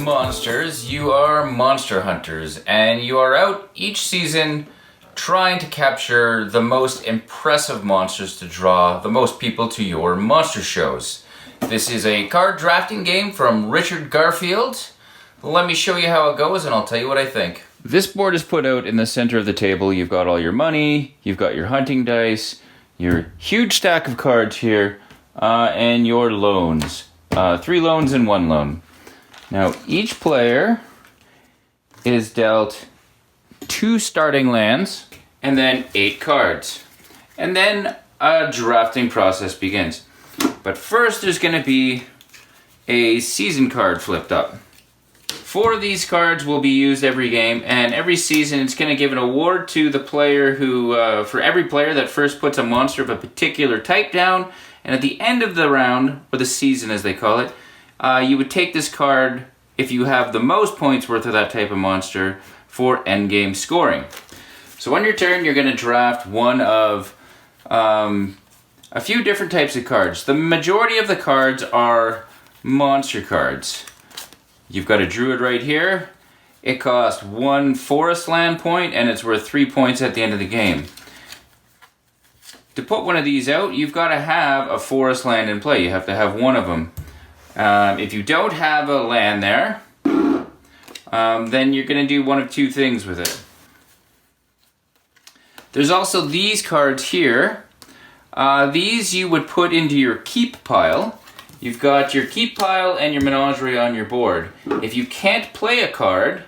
monsters, you are monster hunters, and you are out each season trying to capture the most impressive monsters to draw the most people to your monster shows. This is a card drafting game from Richard Garfield. Let me show you how it goes and I'll tell you what I think. This board is put out in the center of the table. You've got all your money, you've got your hunting dice, your huge stack of cards here, and your loans. 3 loans and 1 loan. Now each player is dealt 2 starting lands and then 8 cards. And then a drafting process begins. But first there's going to be a season card flipped up. 4 of these cards will be used every game, and every season it's going to give an award to the player who, for every player that first puts a monster of a particular type down, and at the end of the round, or the season as they call it, you would take this card if you have the most points worth of that type of monster for endgame scoring. So on your turn, you're going to draft one of a few different types of cards. The majority of the cards are monster cards. You've got a druid right here. It costs 1 forest land point and it's worth 3 points at the end of the game. To put one of these out, you've got to have a forest land in play. You have to have one of them. If you don't have a land there, then you're going to do one of 2 things with it. There's also these cards here. These you would put into your keep pile. You've got your keep pile and your menagerie on your board. If you can't play a card,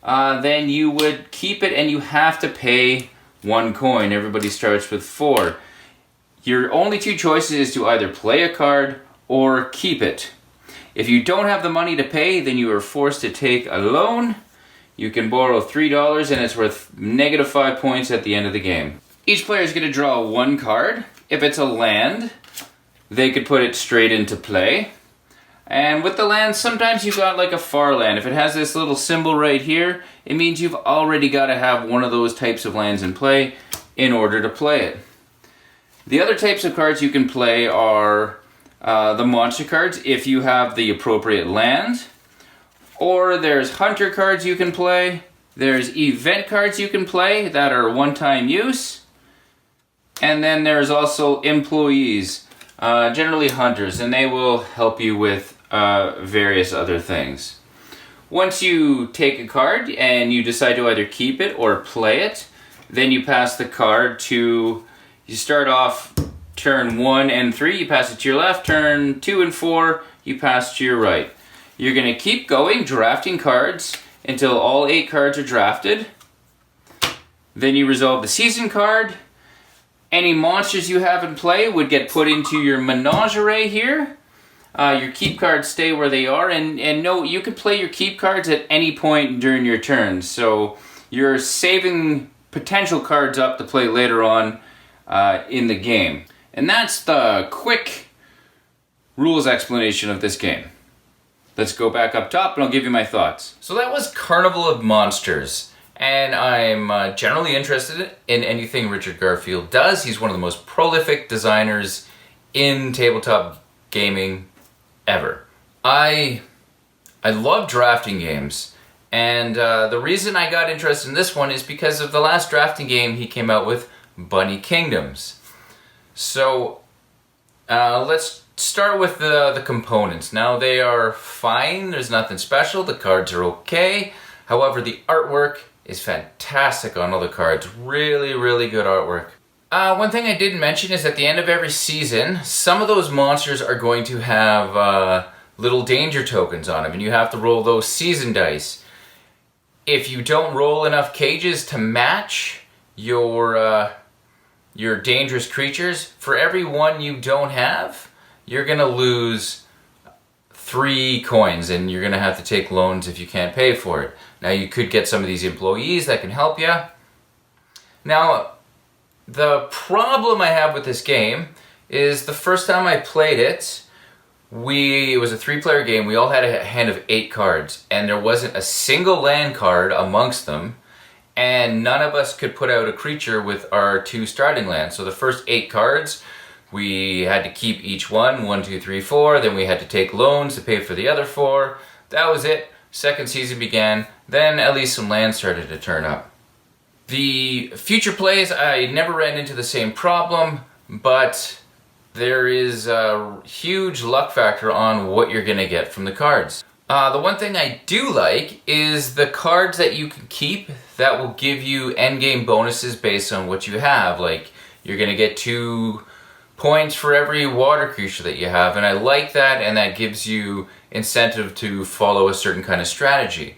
then you would keep it and you have to pay 1 coin. Everybody starts with 4. Your only 2 choices is to either play a card or keep it. If you don't have the money to pay, then you are forced to take a loan. You can borrow $3 and it's worth -5 points at the end of the game. Each player is going to draw 1 card. If it's a land, they could put it straight into play. And with the land, sometimes you've got like a far land. If it has this little symbol right here, it means you've already got to have one of those types of lands in play in order to play it. The other types of cards you can play are the monster cards if you have the appropriate land. Or there's hunter cards you can play. There's event cards you can play that are one-time use. And then there's also employees, generally hunters, and they will help you with various other things. Once you take a card and you decide to either keep it or play it, then you pass the card to, you start off turn 1 and 3, you pass it to your left, turn 2 and 4, you pass to your right. You're going to keep going, drafting cards until all 8 cards are drafted. Then you resolve the season card. Any monsters you have in play would get put into your menagerie here. Your keep cards stay where they are, and no, you can play your keep cards at any point during your turn. So you're saving potential cards up to play later on in the game. And that's the quick rules explanation of this game. Let's go back up top and I'll give you my thoughts. So that was Carnival of Monsters. And I'm generally interested in anything Richard Garfield does. He's one of the most prolific designers in tabletop gaming ever. I love drafting games, and the reason I got interested in this one is because of the last drafting game he came out with, Bunny Kingdoms. So let's start with the components. Now they are fine, there's nothing special, the cards are okay. However, the artwork is fantastic on all the cards. Really, really good artwork. One thing I didn't mention is at the end of every season, some of those monsters are going to have little danger tokens on them, and you have to roll those season dice. If you don't roll enough cages to match your dangerous creatures, for every one you don't have, you're gonna lose 3 coins, and you're gonna have to take loans if you can't pay for it. Now you could get some of these employees that can help you. Now, the problem I have with this game is the first time I played it, it was a 3-player game. We all had a hand of 8 cards, and there wasn't a single land card amongst them, and none of us could put out a creature with our 2 starting lands. So the first 8 cards, we had to keep each one, 1, 2, 3, 4, then we had to take loans to pay for the other 4. that was it. Second season began. Then at least some land started to turn up. The future plays, I never ran into the same problem, but there is a huge luck factor on what you're going to get from the cards. The one thing I do like is the cards that you can keep that will give you endgame bonuses based on what you have. Like, you're going to get 2 points for every water creature that you have, and I like that, and that gives you incentive to follow a certain kind of strategy.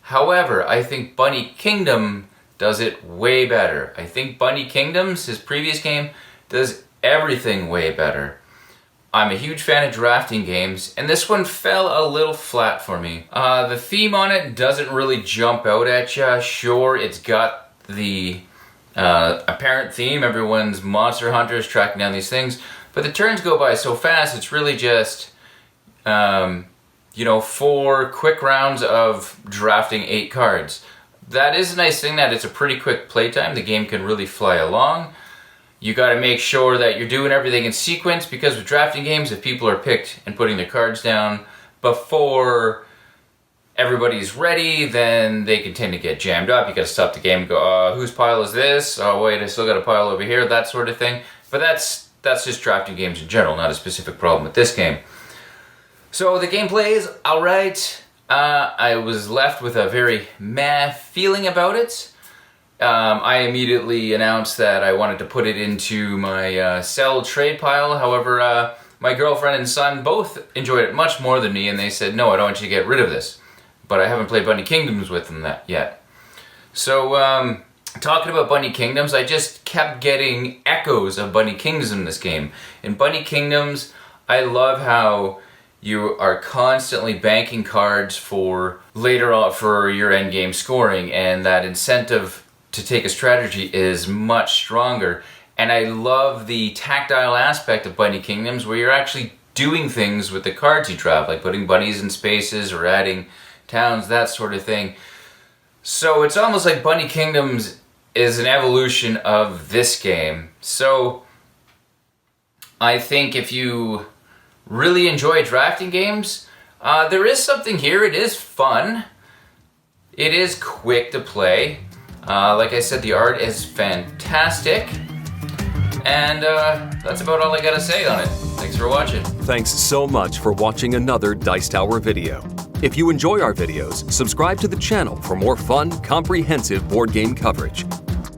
However, I think Bunny Kingdom does it way better. I think Bunny Kingdoms, his previous game, does everything way better. I'm a huge fan of drafting games, and this one fell a little flat for me. The theme on it doesn't really jump out at you. Sure, it's got the apparent theme, everyone's monster hunters tracking down these things, but the turns go by so fast, it's really just, 4 quick rounds of drafting 8 cards. That is a nice thing that it's a pretty quick playtime. The game can really fly along. You got to make sure that you're doing everything in sequence, because with drafting games, if people are picked and putting their cards down before everybody's ready, then they can tend to get jammed up. You got to stop the game and go, whose pile is this? Oh wait, I still got a pile over here, that sort of thing. But that's just drafting games in general, not a specific problem with this game. So the gameplay is alright. I was left with a very meh feeling about it. I immediately announced that I wanted to put it into my sell trade pile. However, my girlfriend and son both enjoyed it much more than me, and they said, no, I don't want you to get rid of this. But I haven't played Bunny Kingdoms with them yet. So, talking about Bunny Kingdoms, I just kept getting echoes of Bunny Kingdoms in this game. In Bunny Kingdoms, I love how you are constantly banking cards for later on for your endgame scoring, and that incentive to take a strategy is much stronger. And I love the tactile aspect of Bunny Kingdoms, where you're actually doing things with the cards you draft, like putting bunnies in spaces or adding towns, that sort of thing. So it's almost like Bunny Kingdoms is an evolution of this game. So I think if you really enjoy drafting games, there is something here. It is fun. It is quick to play. Like I said, the art is fantastic. And that's about all I gotta say on it. Thanks for watching. Thanks so much for watching another Dice Tower video. If you enjoy our videos, subscribe to the channel for more fun, comprehensive board game coverage.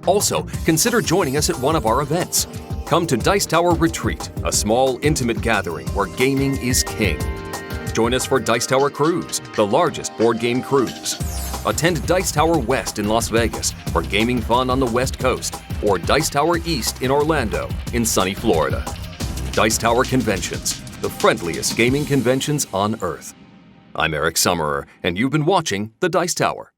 Also, consider joining us at one of our events. Come to Dice Tower Retreat, a small, intimate gathering where gaming is king. Join us for Dice Tower Cruise, the largest board game cruise. Attend Dice Tower West in Las Vegas for gaming fun on the West Coast, or Dice Tower East in Orlando in sunny Florida. Dice Tower Conventions, the friendliest gaming conventions on Earth. I'm Eric Summerer, and you've been watching The Dice Tower.